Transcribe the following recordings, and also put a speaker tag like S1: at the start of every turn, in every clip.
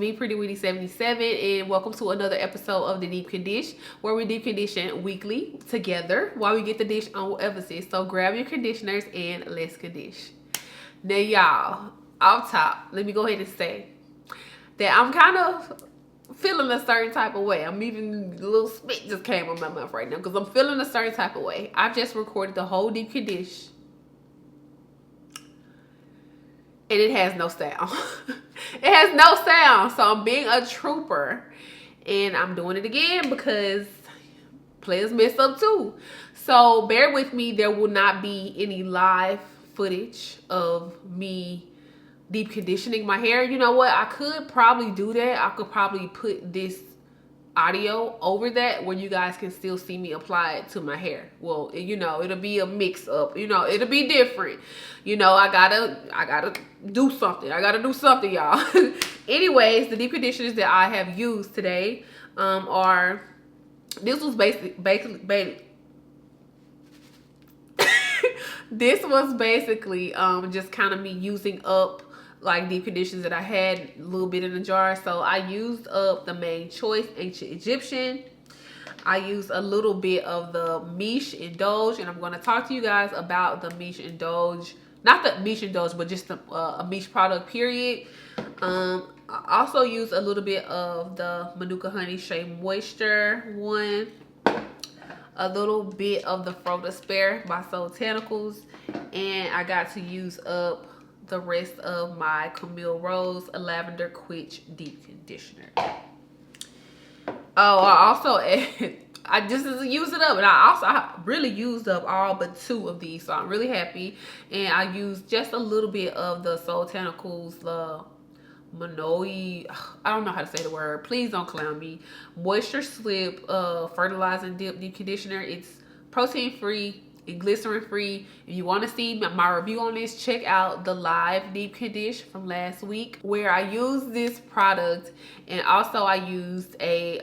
S1: me, Prettywitty77, and welcome to another episode of the Deep Condish, where we deep condition weekly together while we get the dish on whatever it is. So grab your conditioners and let's condish. Now, y'all, off top, let me go ahead and say that I'm kind of feeling a certain type of way. I'm even, a little spit just came on my mouth right now because I'm feeling a certain type of way. I've just recorded the whole Deep Condish and it has no sound. It has no sound. So I'm being a trooper and I'm doing it again because players mess up too. So bear with me. There will not be any live footage of me deep conditioning my hair. You know what? I could probably do that. I could probably put this audio over that where you guys can still see me apply it to my hair. Well, you know, it'll be a mix up, you know, it'll be different. You know, I gotta do something. I gotta do something, y'all. Anyways, the deep conditioners that I have used today are, this was basically this was basically just kind of me using up like deep conditioners that I had a little bit in the jar. So I used up the Main Choice Ancient Egyptian. I used a little bit of the Miche Indulge, and I'm going to talk to you guys about the Miche Indulge. Not the Miche Indulge, but just a Miche product, period. I also used a little bit of the Manuka Honey Shea Moisture one. A little bit of the Fro to Spare by Soultanicals. And I got to use up the rest of my Camille Rose Lavender Quitch Deep Conditioner. Oh, I also I just used it up, and I really used up all but 2 of these, so I'm really happy. And I used just a little bit of the Soultanicals, the Monoi, I don't know how to say the word, please don't clown me, Moisture Slip Fertilizing Deep Conditioner. It's protein free and glycerin free. If you want to see my review on this, check out the live deep condish from last week where I used this product, and also I used a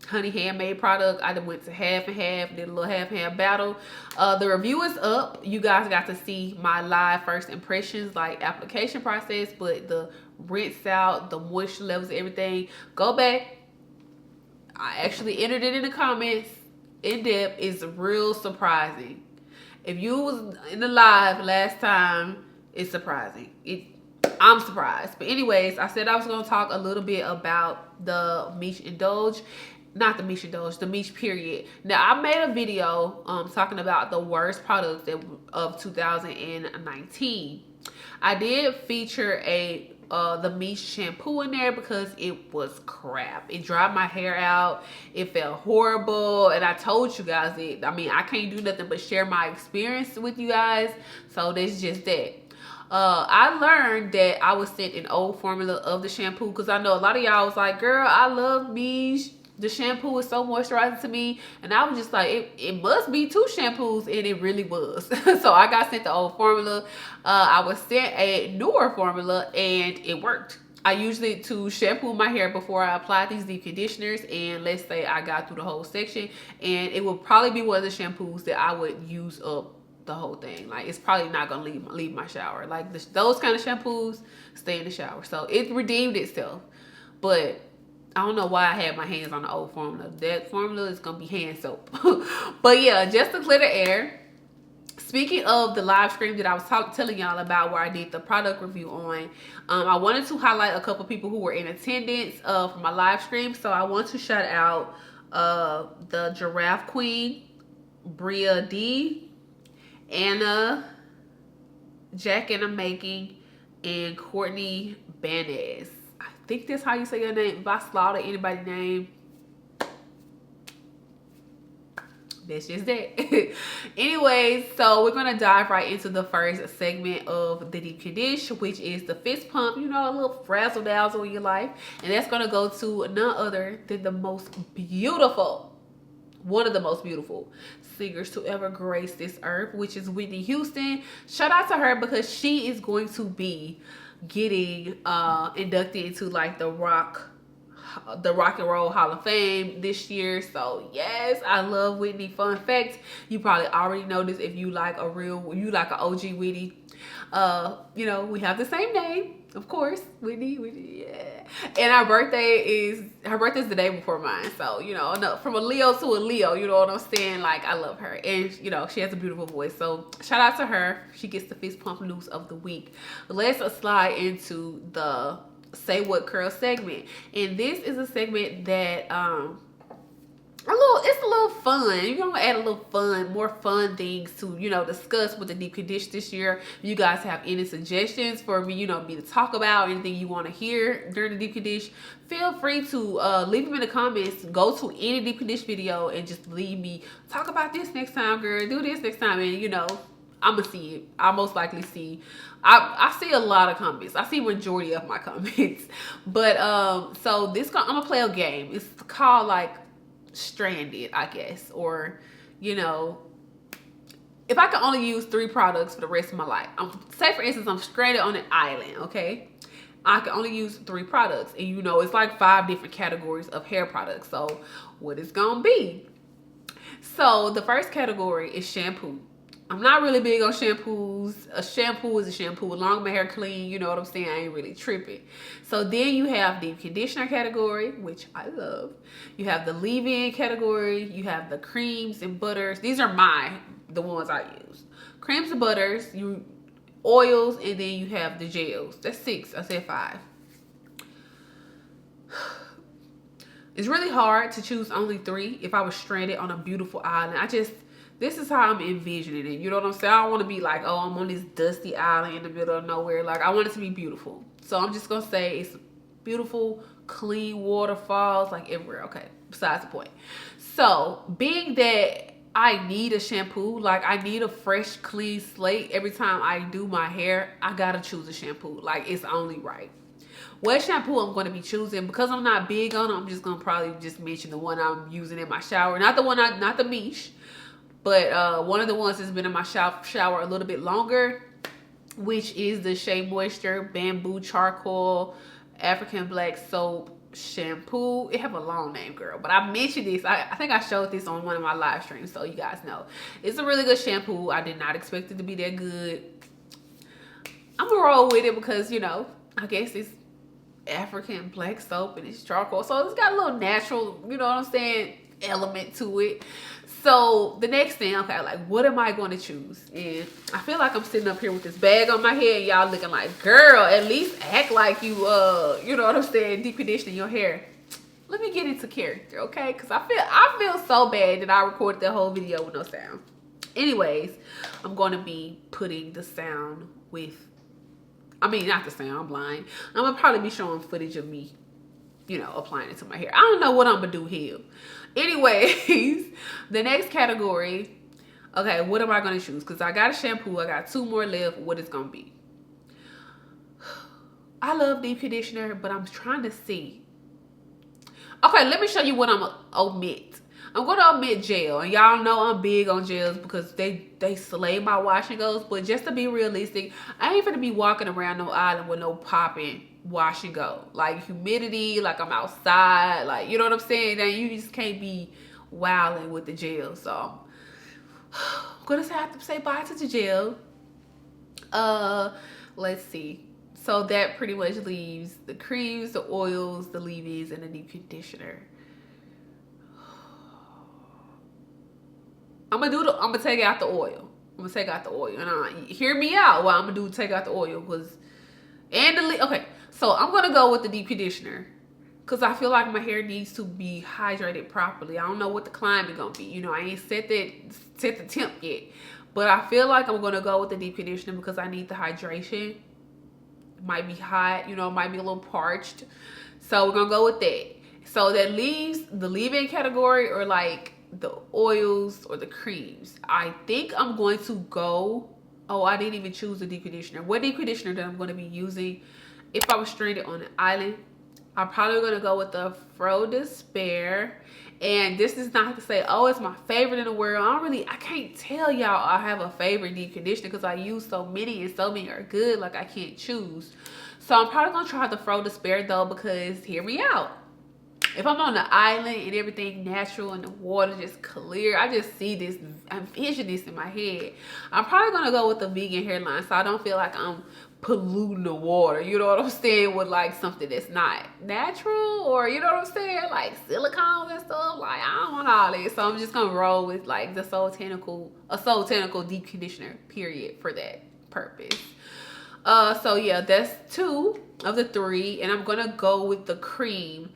S1: honey handmade product. I went to half and half, did a little half and half battle. The review is up. You guys got to see my live first impressions, like application process, but the rinse out, the moisture levels, everything, go back. I actually entered it in the comments in depth. Is real surprising. If you was in the live last time, it's surprising. I'm surprised. But anyways, I said I was going to talk a little bit about the Miche Indulge. Not the Miche Indulge, the Miche period. Now, I made a video talking about the worst products of 2019. I did feature the Miche shampoo in there because it was crap. It dried my hair out. It felt horrible. And I told you guys it. I mean, I can't do nothing but share my experience with you guys. So that's just that. I learned that I was sent an old formula of the shampoo because I know a lot of y'all was like, girl, I love Miche. The shampoo is so moisturizing to me. And I was just like, it must be 2 shampoos. And it really was. So I got sent the old formula. I was sent a newer formula and it worked. I usually to shampoo my hair before I apply these deep conditioners. And let's say I got through the whole section. And it would probably be one of the shampoos that I would use up the whole thing. Like, it's probably not going to leave my shower. Like, those kind of shampoos stay in the shower. So it redeemed itself. But I don't know why I had my hands on the old formula. That formula is going to be hand soap. But yeah, just to clear the air. Speaking of the live stream that I was telling y'all about where I did the product review on, I wanted to highlight a couple people who were in attendance for my live stream. So I want to shout out the Giraffe Queen, Bria D, Anna, Jack in the Making, and Courtney Banez. I think that's how you say your name. If I slaughter anybody's name, that's just that. Anyways, so we're going to dive right into the first segment of the Deep Condish, which is the fist pump, you know, a little frazzle dazzle in your life. And that's going to go to none other than the most beautiful, one of the most beautiful singers to ever grace this earth, which is Whitney Houston. Shout out to her because she is going to be getting inducted into like the rock and roll Hall of Fame this year. So yes, I love Whitney. Fun fact, you probably already know this if you like an OG Whitney. You know, we have the same name, of course, Whitney, yeah. And her birthday's the day before mine. So, you know, no, from a Leo to a Leo, you know what I'm saying? Like, I love her. And, you know, she has a beautiful voice. So, shout out to her. She gets the fist pump news of the week. Let's slide into the Say What Curl segment. And this is a segment that, it's a little fun. You're gonna add a little fun, more fun things to, you know, discuss with the deep condition this year. If you guys have any suggestions for me, you know, me to talk about, anything you want to hear during the deep condition, feel free to leave them in the comments. Go to any deep condition video and just leave me, talk about this next time, girl, do this next time. And, you know, I'm gonna see it. I'll most likely see. I see a lot of comments. I see majority of my comments. But so this, I'm gonna play a game. It's called like Stranded, I guess, or, you know, if I can only use 3 products for the rest of my life. Say for instance, I'm stranded on an island, okay? I can only use 3 products, and you know, it's like 5 different categories of hair products. So what it's gonna be? So the first category is shampoo. I'm not really big on shampoos. A shampoo is a shampoo. As long as my hair clean, you know what I'm saying? I ain't really tripping. So then you have the conditioner category, which I love. You have the leave-in category. You have the creams and butters. These are the ones I use. Creams and butters, oils, and then you have the gels. That's 6. I said 5. It's really hard to choose only 3 if I was stranded on a beautiful island. This is how I'm envisioning it. You know what I'm saying? I don't want to be like, oh, I'm on this dusty island in the middle of nowhere. Like, I want it to be beautiful. So I'm just going to say it's beautiful, clean waterfalls, like everywhere. Okay, besides the point. So being that I need a shampoo, like I need a fresh, clean slate every time I do my hair, I got to choose a shampoo. Like, it's only right. What shampoo I'm going to be choosing, because I'm not big on it, I'm just going to probably just mention the one I'm using in my shower. Not the Miche. But one of the ones that's been in my shower a little bit longer, which is the Shea Moisture Bamboo Charcoal African Black Soap Shampoo. It have a long name, girl, but I mentioned this. I think I showed this on one of my live streams, so you guys know. It's a really good shampoo. I did not expect it to be that good. I'm gonna roll with it because, you know, I guess it's African black soap and it's charcoal, so it's got a little natural, you know what I'm saying, element to it. So the next thing, okay, like, what am I going to choose? And I feel like I'm sitting up here with this bag on my head, and y'all looking like, girl, at least act like you know what I'm saying, deep conditioning your hair. Let me get into character, okay? Because I feel so bad that I recorded the whole video with no sound. Anyways, I'm going to be putting the sound with, not the sound, I'm blind. I'm going to probably be showing footage of me, you know, applying it to my hair. I don't know what I'm gonna do here. Anyways, the next category, okay, what am I gonna choose? Because I got a shampoo, I got 2 more left. What it's gonna be? I love deep conditioner, but I'm trying to see. Okay, let me show you what I'm gonna omit. I'm gonna omit gel, and y'all know I'm big on gels because they slay my wash and goes. But just to be realistic, I ain't gonna be walking around no island with no popping wash and go, like humidity, like I'm outside, like, you know what I'm saying? Then you just can't be wilding with the gel. So I'm gonna have to say bye to the gel. Let's see. So that pretty much leaves the creams, the oils, the leave-ins, and the deep conditioner. I'm gonna take out the oil. And hear me out while I'm gonna take out the oil, okay. So I'm gonna go with the deep conditioner because I feel like my hair needs to be hydrated properly. I don't know what the climate gonna be. You know, I ain't set the temp yet, but I feel like I'm gonna go with the deep conditioner because I need the hydration. It might be hot, you know, it might be a little parched. So we're gonna go with that. So that leaves the leave-in category, or like the oils or the creams. I think I'm going to go, oh, I didn't even choose the deep conditioner. What deep conditioner that I'm going to be using if I was stranded on an island? I'm probably going to go with the Fro Despair. And this is not to say, oh, it's my favorite in the world. I can't tell y'all I have a favorite deep conditioner because I use so many and so many are good, like I can't choose. So I'm probably going to try the Fro Despair though, because hear me out. If I'm on the island and everything natural and the water just clear, I just see this, I envision this in my head. I'm probably gonna go with the vegan hairline so I don't feel like I'm polluting the water, you know what I'm saying, with like something that's not natural, or you know what I'm saying, like silicones and stuff. Like, I don't want all this, so I'm just gonna roll with like the Soul Tentacle deep conditioner, period, for that purpose. So yeah, that's 2 of the 3, and I'm gonna go with the cream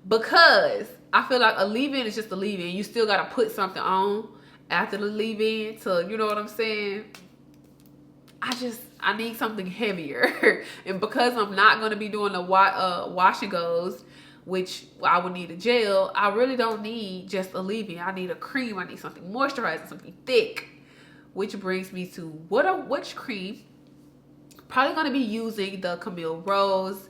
S1: because I feel like a leave-in is just a leave-in. You still gotta put something on after the leave-in to, you know what I'm saying. I need something heavier. And because I'm not going to be doing the wash and goes, which I would need a gel, I really don't need just a leave-in. I need a cream. I need something moisturizing, something thick. Which brings me to which cream. Probably going to be using the Camille Rose.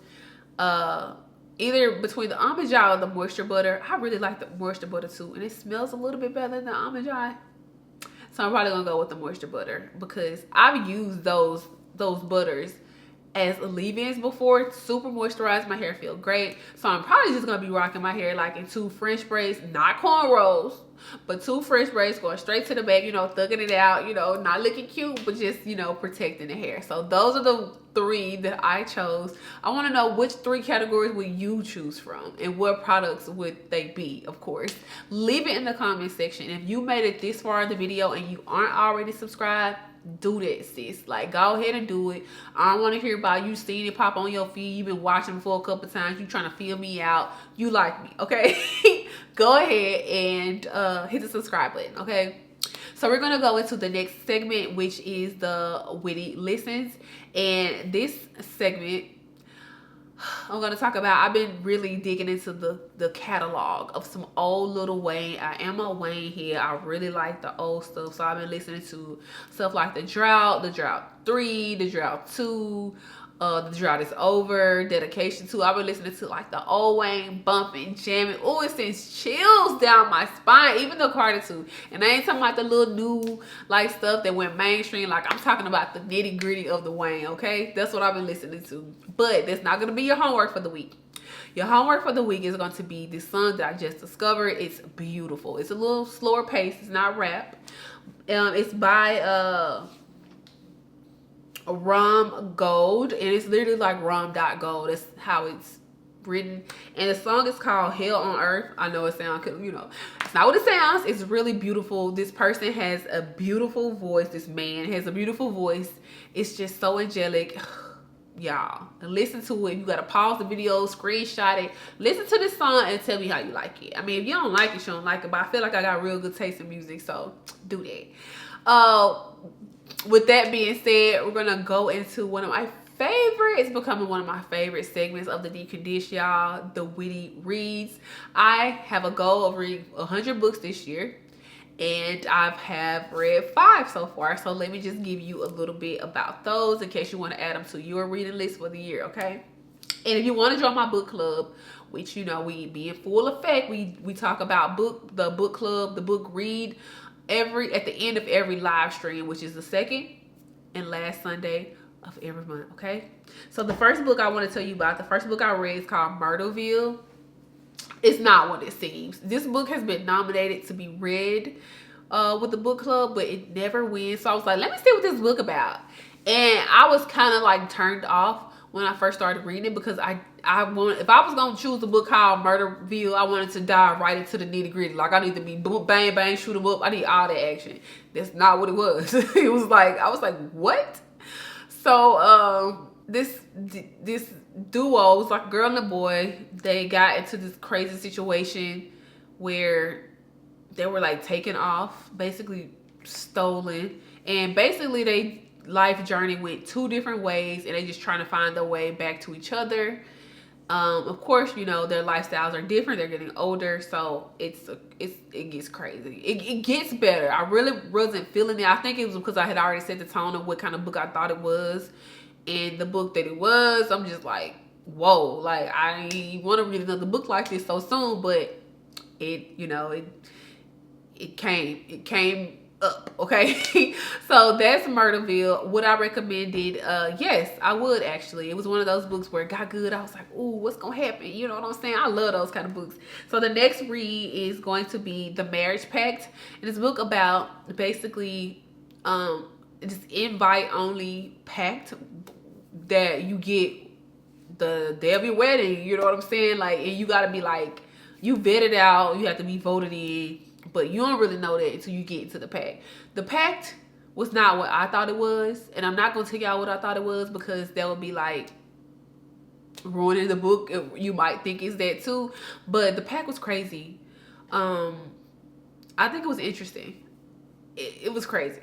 S1: Either between the Almond Joy or the Moisture Butter. I really like the Moisture Butter too. And it smells a little bit better than the Almond Joy. So I'm probably gonna go with the Moisture Butter because I've used those butters as leave-ins before. Super moisturized, my hair feel great. So I'm probably just gonna be rocking my hair like in 2 French braids, not cornrows, but 2 French braids going straight to the back, you know, thugging it out, you know, not looking cute, but just, you know, protecting the hair. So those are the 3 that I chose. I want to know which 3 categories would you choose from and what products would they be, of course. Leave it in the comment section. If you made it this far in the video and you aren't already subscribed, do that, sis. Like, go ahead and do it. I don't want to hear about you seeing it pop on your feed. You've been watching for a couple times. You trying to feel me out. You like me, okay? Go ahead and hit the subscribe button, okay? So we're going to go into the next segment, which is the Witty Listens. And this segment, I'm going to talk about, I've been really digging into the catalog of some old Lil Wayne. I am a Wayne here. I really like the old stuff. So I've been listening to stuff like The Drought 3, The Drought 2, The Drought Is Over, Dedication 2. I've been listening to like the old Wayne, bumping, jamming. Oh, it sends chills down my spine. Even the Carter 2. And I ain't talking about the little new like stuff that went mainstream. Like, I'm talking about the nitty gritty of the Wayne, okay? That's what I've been listening to. But that's not going to be your homework for the week. Your homework for the week is going to be this song that I just discovered. It's beautiful. It's a little slower pace. It's not rap. It's by Rum Gold, and it's literally like rum.gold. That's how it's written. And the song is called Hell on Earth. I know it sounds, you know, it's not what it sounds. It's really beautiful. This person has a beautiful voice. This man has a beautiful voice. It's just so angelic. Y'all, listen to it. You gotta pause the video, screenshot it, listen to this song, and tell me how you like it. I mean, if you don't like it, you don't like it, but I feel like I got real good taste in music, so do that. With that being said, we're gonna go into one of my favorite, it's becoming one of my favorite segments of the Deep Condish, y'all, the Witty Reads. I have a goal of reading 100 books this year, and I have read 5 so far. So let me just give you a little bit about those in case you want to add them to your reading list for the year, okay? And if you want to join my book club, which, you know, we be in full effect, we talk about the book club, the book read at the end of every live stream, which is the second and last Sunday of every month, okay? So the first book I want to tell you about, the first book I read is called Myrtleville. It's not what it seems. This book has been nominated to be read with the book club, but it never wins. So I was like, let me see what this book about. And I was kind of like turned off when I first started reading it because if I was gonna choose a book called Myrtleville, I wanted to dive right into the nitty gritty. Like, I need to be bang bang, shoot 'em up. I need all that action. That's not what it was. It was like, I was like, what? So this duo, it was like a girl and a boy. They got into this crazy situation where they were like taken off, basically stolen, and basically they life journey went 2 different ways, and they just trying to find their way back to each other. Of course, you know, their lifestyles are different. They're getting older, so it gets crazy. It gets better. I really wasn't feeling it. I think it was because I had already set the tone of what kind of book I thought it was, and the book that it was, I'm just like, whoa, like, I didn't want to read another book like this so soon, but it, you know, it came up, okay? So that's Murderville. Would I recommend it? Yes, I would actually. It was one of those books where it got good. I was like, ooh, what's gonna happen? You know what I'm saying? I love those kind of books. So the next read is going to be The Marriage Pact. And it's a book about basically this invite only pact that you get the day of your wedding, you know what I'm saying? Like, and you gotta be like, you vetted out, you have to be voted in, but you don't really know that until you get into the pact. The pact was not what I thought it was, and I'm not gonna tell y'all what I thought it was because that would be like ruining the book. You might think it's that too, but the pact was crazy. I think it was interesting. It was crazy.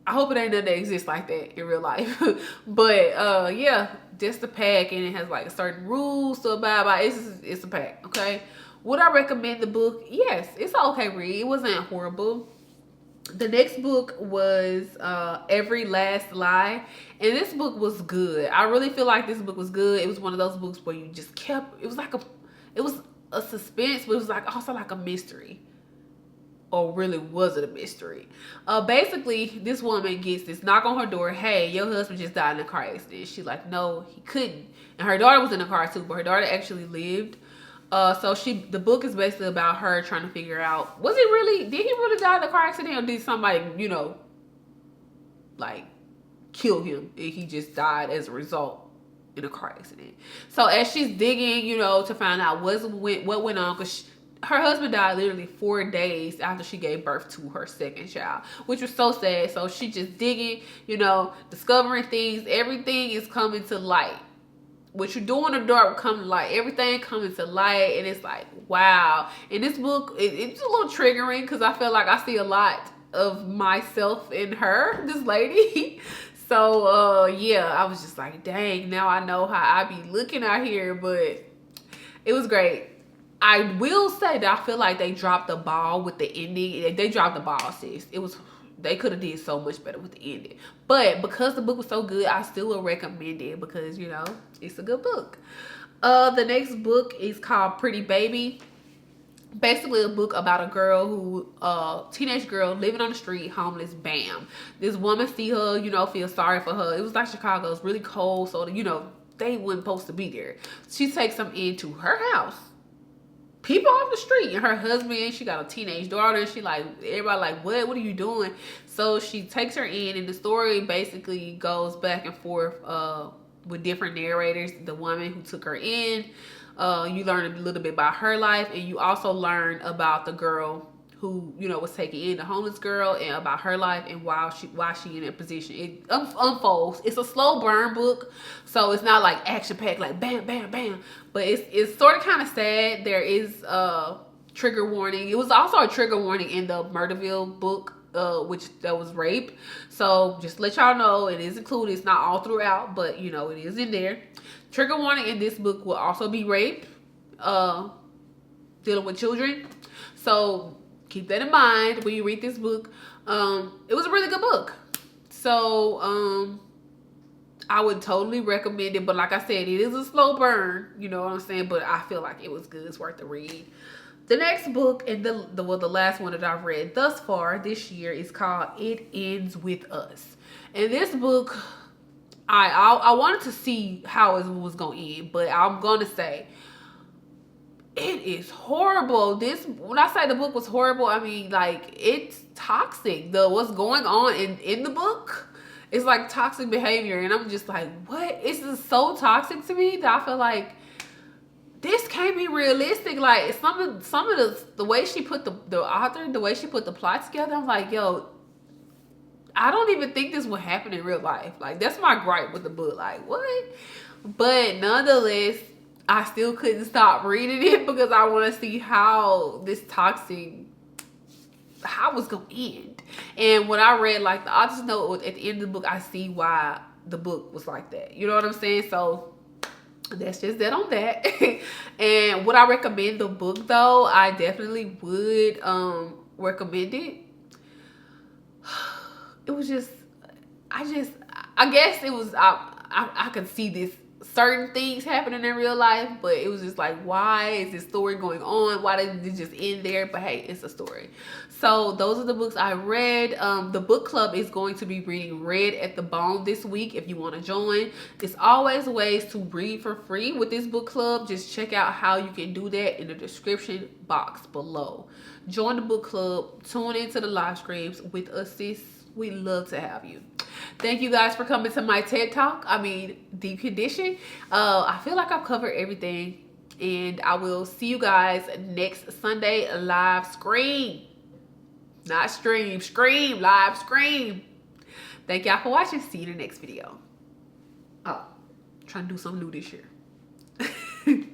S1: I hope it ain't nothing that exists like that in real life. But yeah, just the pack, and it has like certain rules to abide by. It's a pack, okay? Would I recommend the book? Yes, it's an okay read. It wasn't horrible. The next book was Every Last Lie, and this book was good. I really feel like this book was good. It was one of those books where you just kept, it was a suspense, but it was like also like a mystery. Or really was it a mystery? Basically, this woman gets this knock on her door. Hey, your husband just died in a car accident. She's like, no, he couldn't. And her daughter was in the car too, but her daughter actually lived. So the book is basically about her trying to figure out, did he really die in a car accident, or did somebody, like kill him and he just died as a result in a car accident? So as she's digging, to find out what went on, because her husband died literally 4 days after she gave birth to her second child, which was so sad. So she just digging, discovering things. Everything is coming to light. What you do in the dark will come to light. Everything coming to light, and it's like, wow. And this book, it's a little triggering because I feel like I see a lot of myself in her, this lady. So yeah, I was just like, dang, now I know how I be looking out here. But it was great. I will say that I feel like they dropped the ball with the ending. They dropped the ball, sis. They could have did so much better with the ending. But because the book was so good, I still will recommend it because, it's a good book. The next book is called Pretty Baby. Basically a book about a girl teenage girl living on the street, homeless, bam. This woman see her, feel sorry for her. It was like Chicago. It's really cold, so, they weren't supposed to be there. She takes them into her house. People off the street, and her husband, she got a teenage daughter, and everybody like, what are you doing? So she takes her in, and the story basically goes back and forth with different narrators. The woman who took her in, you learn a little bit about her life, and you also learn about the girl who was taken in, the homeless girl, and about her life and why she in that position. It unfolds. It's a slow burn book, so it's not like action packed, like bam bam bam, but it's sort of kind of sad. There is a trigger warning. It was also a trigger warning in the Murderville book, which that was rape. So just to let y'all know, it is included. It's not all throughout, but it is in there. Trigger warning in this book will also be rape, dealing with children. So keep that in mind when you read this book. It was a really good book. So I would totally recommend it. But like I said, it is a slow burn. You know what I'm saying? But I feel like it was good. It's worth the read. The next book, and the last one that I've read thus far this year, is called It Ends With Us. And this book, I wanted to see how it was going to end. But I'm going to say, it is horrible. When I say the book was horrible, I mean, like, it's toxic. What's going on in the book is like toxic behavior, and I'm just like, what? It's just so toxic to me that I feel like this can't be realistic. Like, some of the way she put the author, the way she put the plot together, I'm like, yo, I don't even think this would happen in real life. Like, that's my gripe with the book. Like, what? But nonetheless, I still couldn't stop reading it because I want to see how this how it's going to end. And when I read, like, the author's note at the end of the book, I see why the book was like that. You know what I'm saying? So that's just that on that. And would I recommend the book, though? I definitely would recommend it. It was just, I guess it was, I could see this certain things happening in real life, but it was just like, why is this story going on? Why did it just end there? But hey, it's a story. So those are the books I read. The book club is going to be reading Read at the Bone this week if you want to join. There's always ways to read for free with this book club. Just check out how you can do that in the description box below. Join the book club, tune into the live streams with us, sis. We love to have you. Thank you guys for coming to my TED Talk. I mean, Deep Condition. I feel like I've covered everything. And I will see you guys next Sunday live stream. Not stream, scream, live stream. Thank y'all for watching. See you in the next video. Oh, trying to do something new this year.